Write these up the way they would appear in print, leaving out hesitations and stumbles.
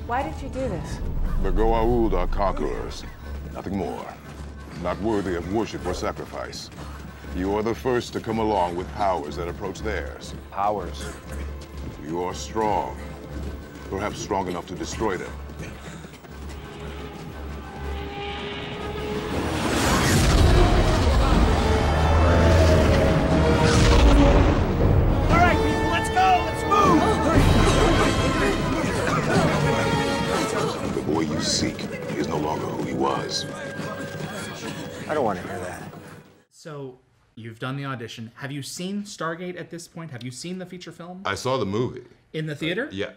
Why did you do this? The Goa'uld are conquerors, nothing more. Not worthy of worship or sacrifice. You are the first to come along with powers that approach theirs. Powers? You are strong. Perhaps strong enough to destroy them. All right, people, let's go! Let's move! The boy you seek is no longer who he was. I don't want to hear that. So, you've done the audition. Have you seen Stargate at this point? Have you seen the feature film? I saw the movie. In the theater? Yeah.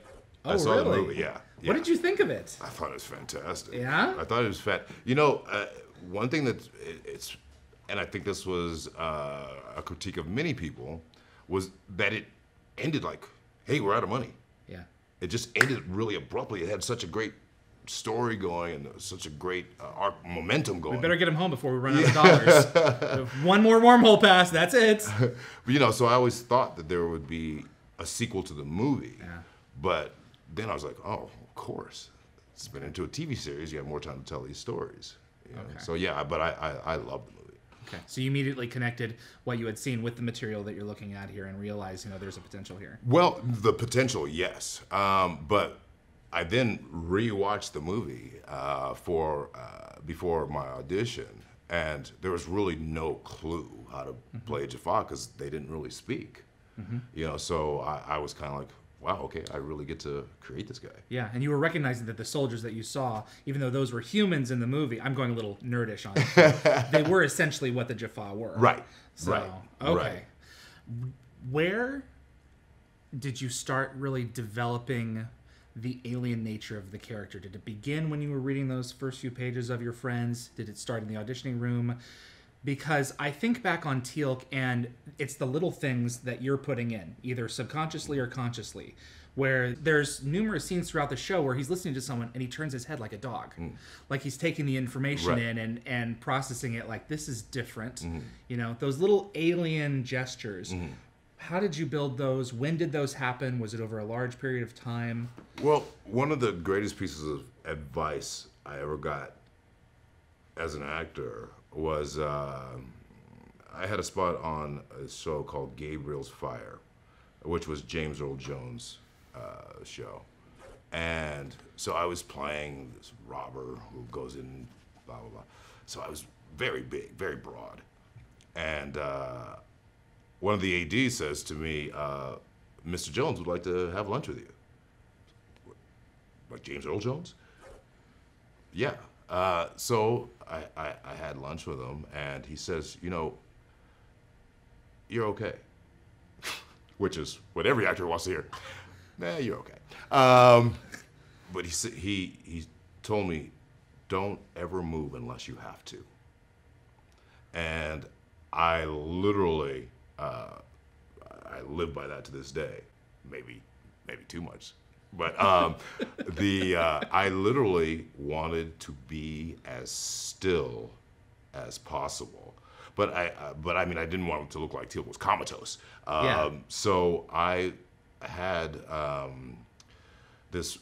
Oh, I saw really? the movie, yeah. What did you think of it? I thought it was fantastic. Yeah? I thought it was You know, one thing that it's, and I think this was a critique of many people, was that it ended like, hey, we're out of money. Yeah. It just ended really abruptly. It had such a great story going and such a great arc momentum going. We better get him home before we run out of dollars. One more wormhole pass, that's it. But, you know, so I always thought that there would be a sequel to the movie. Yeah. But then I was like, oh, of course. It's been into a TV series. You have more time to tell these stories. You know? Okay. So yeah, but I love the movie. Okay. So you immediately connected what you had seen with the material that you're looking at here and realized, you know, there's a potential here. Well, the potential, yes. But I then rewatched the movie before my audition, and there was really no clue how to play Jaffa because they didn't really speak. You know, so I was kind of like, wow, okay, I really get to create this guy. Yeah, and you were recognizing that the soldiers that you saw, even though those were humans in the movie, I'm going a little nerdish on it, they were essentially what the Jaffa were. Right, So, right, okay. right. Where did you start really developing the alien nature of the character? Did it begin when you were reading those first few pages of Your Friends? Did it start in the auditioning room? Because I think back on Teal'c, and it's the little things that you're putting in, either subconsciously or consciously, where there's numerous scenes throughout the show where he's listening to someone and he turns his head like a dog. Like he's taking the information Right. in and processing it like, this is different. You know, those little alien gestures. How did you build those? When did those happen? Was it over a large period of time? Well, one of the greatest pieces of advice I ever got as an actor was I had a spot on a show called Gabriel's Fire, which was James Earl Jones' show. And so I was playing this robber who goes in, blah, blah, blah. So I was very big, very broad. And one of the ADs says to me, Mr. Jones would like to have lunch with you. Like James Earl Jones? Yeah. So I had lunch with him, and he says, you know, you're okay. Which is what every actor wants to hear. Nah, you're okay. But he told me, don't ever move unless you have to. And I literally, I live by that to this day. Maybe too much. But I literally wanted to be as still as possible. But I mean, I didn't want him to look like Teal'c was comatose. Yeah. So I had this.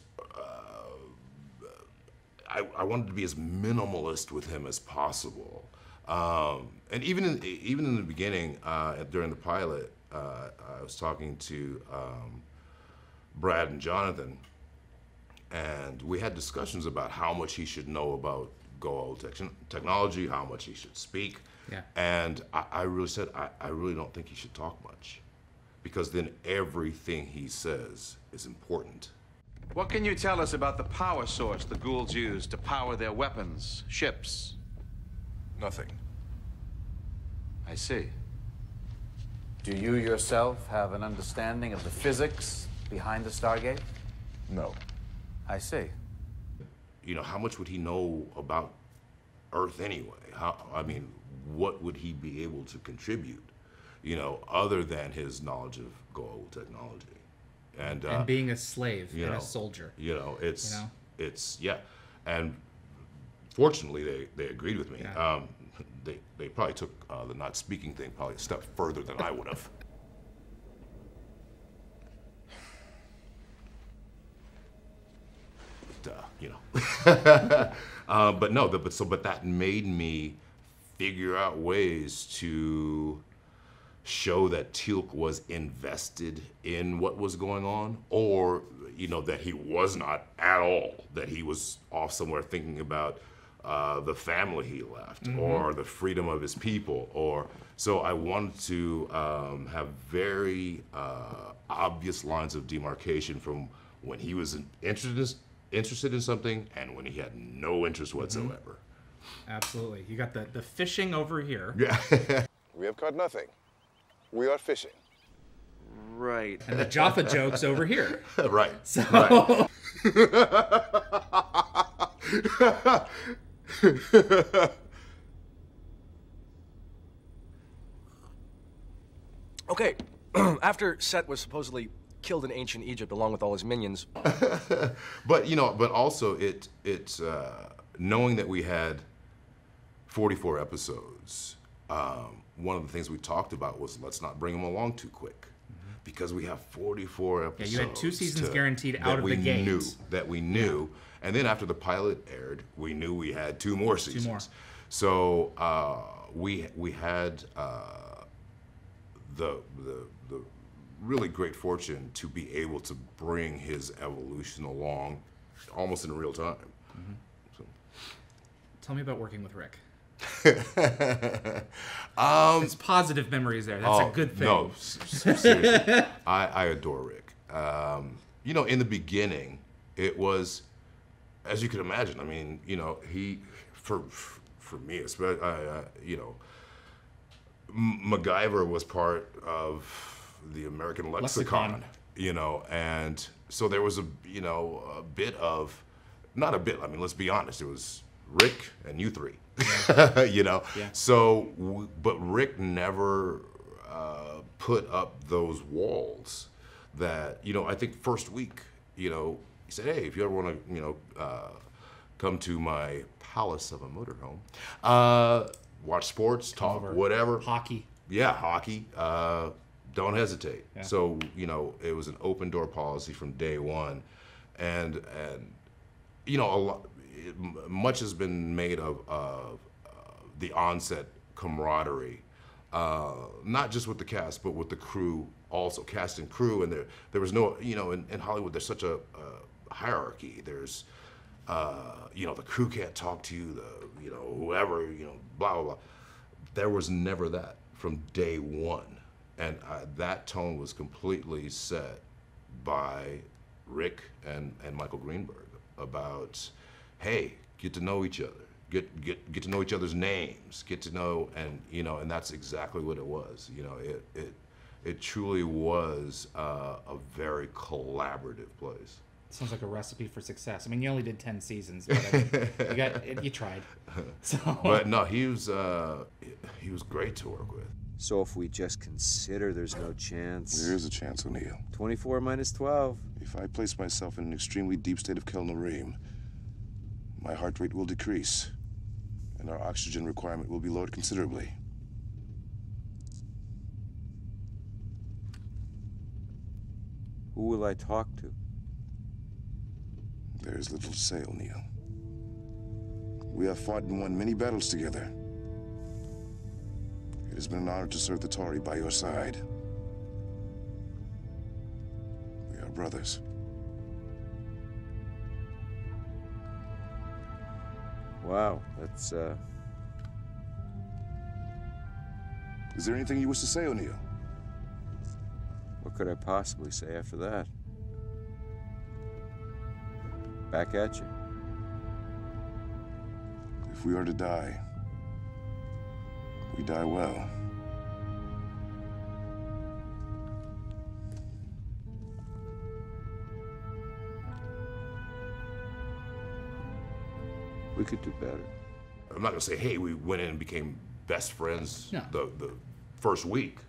I wanted to be as minimalist with him as possible. And even in the beginning, during the pilot, I was talking to Brad and Jonathan, and we had discussions about how much he should know about Goa'uld technology, how much he should speak. Yeah. And I really said, I really don't think he should talk much, because then everything he says is important. What can you tell us about the power source the Goa'ulds use to power their weapons, ships? Nothing. I see. Do you yourself have an understanding of the physics behind the Stargate? No. I see. You know, how much would he know about Earth anyway? I mean, what would he be able to contribute, you know, other than his knowledge of Goa'uld technology? And being a slave you and know, a soldier. You know, it's, You know? yeah. And fortunately, they agreed with me. Yeah. They probably took the not speaking thing probably a step further than I would have. you know. But no, but that made me figure out ways to show that Teal'c was invested in what was going on, or you know, that he was not at all, that he was off somewhere thinking about the family he left, or the freedom of his people, or so I wanted to have very obvious lines of demarcation from when he was interested in something and when he had no interest whatsoever. Absolutely. You got the fishing over here. Yeah. We have caught nothing. We are fishing. Right. And the Jaffa jokes over here. Right. So Right. Okay, after Set was supposedly killed in ancient Egypt along with all his minions. But you know, but also it's knowing that we had 44 episodes. One of the things we talked about was let's not bring them along too quick, because we have 44 episodes. Yeah, you had 2 seasons guaranteed out of the gate. That we knew, and then after the pilot aired, we knew we had 2 more seasons. 2 more. So we had the really great fortune to be able to bring his evolution along almost in real time. So. Tell me about working with Rick. It's positive memories there. That's a good thing. No, seriously. I adore Rick. You know, in the beginning, it was, as you can imagine, I mean, you know, he, for me, especially, you know, MacGyver was part of the American lexicon, you know, and so there was a bit of, not a bit, I mean, let's be honest, it was Rick and you 3, you know? Yeah. So, but Rick never put up those walls that, you know, I think first week, you know, he said, hey, if you ever want to, you know, come to my palace of a motorhome, watch sports, talk, whatever. Hockey. Yeah, hockey. Don't hesitate. Yeah. So, you know, it was an open door policy from day one. And you know, much has been made of the onset camaraderie, not just with the cast, but with the crew also, cast and crew. And there was no, you know, in Hollywood, there's such a hierarchy. There's, you know, the crew can't talk to you, you know, whoever, you know, blah, blah, blah. There was never that from day one. And that tone was completely set by Rick and Michael Greenberg about, hey, get to know each other, get to know each other's names, get to know, and you know, and that's exactly what it was. You know, it truly was a very collaborative place. Sounds like a recipe for success. I mean, you only did 10 seasons, but I mean, you tried. So. But no, he was great to work with. So if we just consider there's no chance... There is a chance, O'Neill. 24 minus 12. If I place myself in an extremely deep state of Kelnareem, my heart rate will decrease, and our oxygen requirement will be lowered considerably. Who will I talk to? There is little to say, O'Neill. We have fought and won many battles together. It has been an honor to serve the Tauri by your side. We are brothers. Wow, that's, Is there anything you wish to say, O'Neill? What could I possibly say after that? Back at you. If we are to die, we die well. We could do better. I'm not gonna say, hey, we went in and became best friends No. the first week.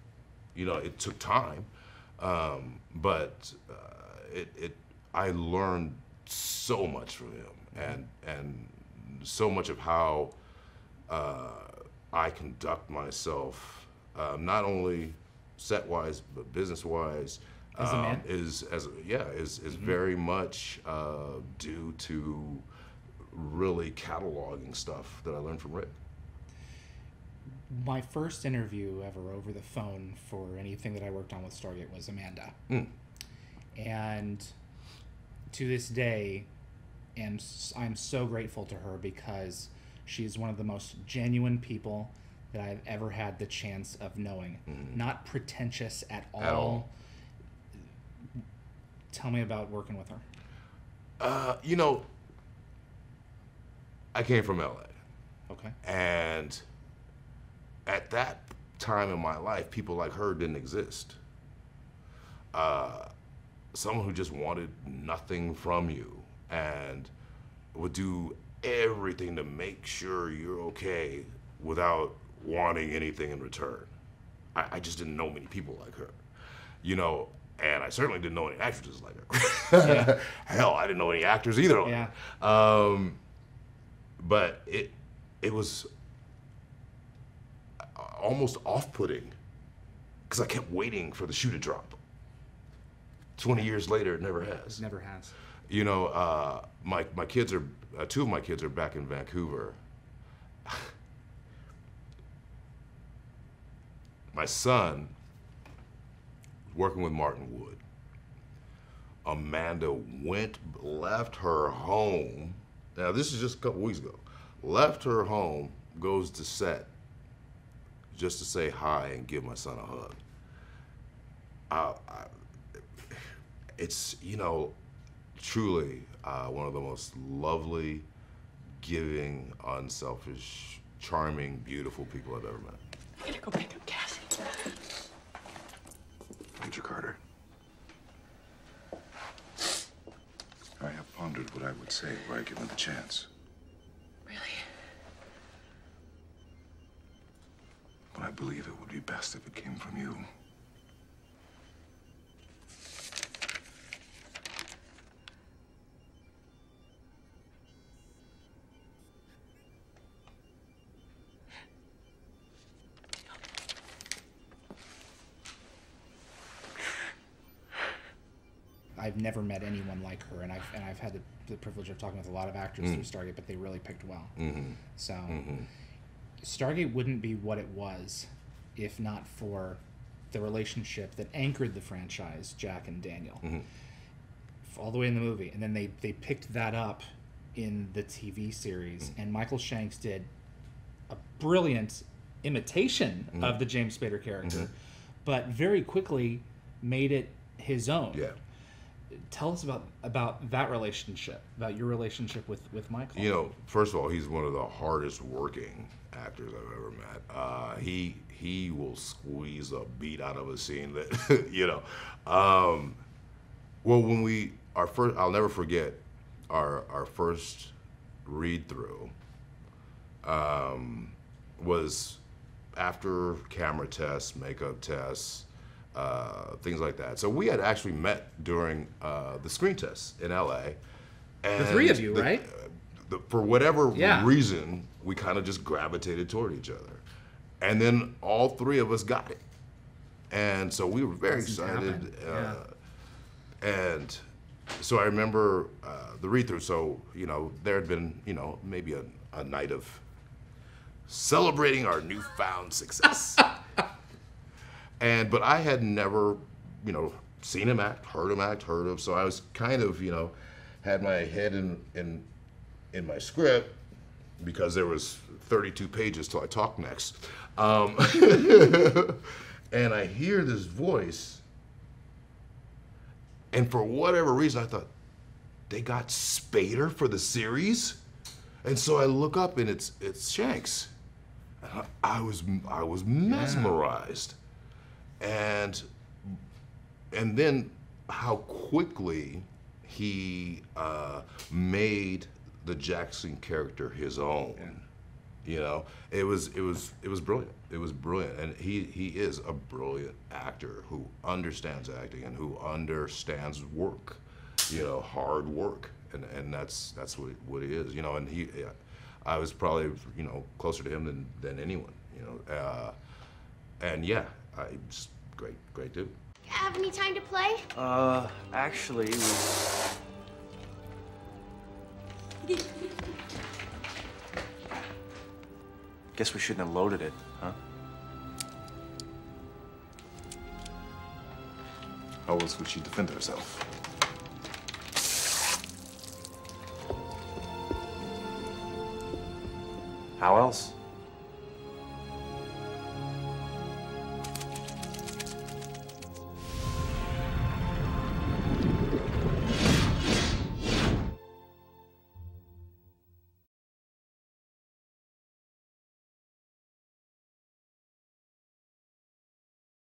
You know, it took time, but I learned so much from him, and so much of how I conduct myself, not only set-wise but business-wise, As a man? is very much due to really cataloging stuff that I learned from Rick. My first interview ever over the phone for anything that I worked on with Stargate was Amanda. And to this day, I'm so grateful to her because she is one of the most genuine people that I've ever had the chance of knowing. Not pretentious at all. Tell me about working with her. You know, I came from LA. Okay. And at that time in my life, people like her didn't exist. Someone who just wanted nothing from you and would do everything to make sure you're okay without wanting anything in return. I just didn't know many people like her, you know, and I certainly didn't know any actresses like her. Yeah. Hell, I didn't know any actors either. Yeah. But it was almost off-putting because I kept waiting for the shoe to drop. 20 years later, it never has. Never has. You know, my kids are, two of my kids are back in Vancouver. My son, working with Martin Wood. Amanda left her home. Now, this is just a couple weeks ago. Left her home, goes to set just to say hi and give my son a hug. It's, you know, truly one of the most lovely, giving, unselfish, charming, beautiful people I've ever met. I'm gonna go pick up Cassie. Major Carter. I have pondered what I would say were I given the chance. Really? But I believe it would be best if it came from you. I've never met anyone like her, and I've had the privilege of talking with a lot of actors through Stargate, but they really picked well. So Stargate wouldn't be what it was if not for the relationship that anchored the franchise, Jack and Daniel, all the way in the movie, and then they picked that up in the TV series, and Michael Shanks did a brilliant imitation of the James Spader character, but very quickly made it his own. Yeah. Tell us about that relationship, about your relationship with Michael. You know, first of all, he's one of the hardest working actors I've ever met. He will squeeze a beat out of a scene that, you know. Well, when I'll never forget our first read through was after camera tests, makeup tests, things like that. So we had actually met during the screen tests in LA. And the three of you, right? For whatever reason, we kind of just gravitated toward each other. And then all three of us got it. And so we were very excited. And so I remember the read-through. So, you know, there had been, you know, maybe a night of celebrating our newfound success. But I had never, you know, seen him act, heard him. So I was kind of, you know, had my head in my script because there was 32 pages till I talk next. And I hear this voice, and for whatever reason, I thought, they got Spader for the series? And so I look up, and it's Shanks. And I was mesmerized. And then how quickly he made the Jackson character his own. You know, it was brilliant. It was brilliant, and he is a brilliant actor who understands acting and who understands work. You know, hard work, and that's what he is. You know, and I was probably, you know, closer to him than anyone. You know, and yeah. Just great dude. have any time to play? Actually, guess we shouldn't have loaded it, huh? How else would she defend herself? How else?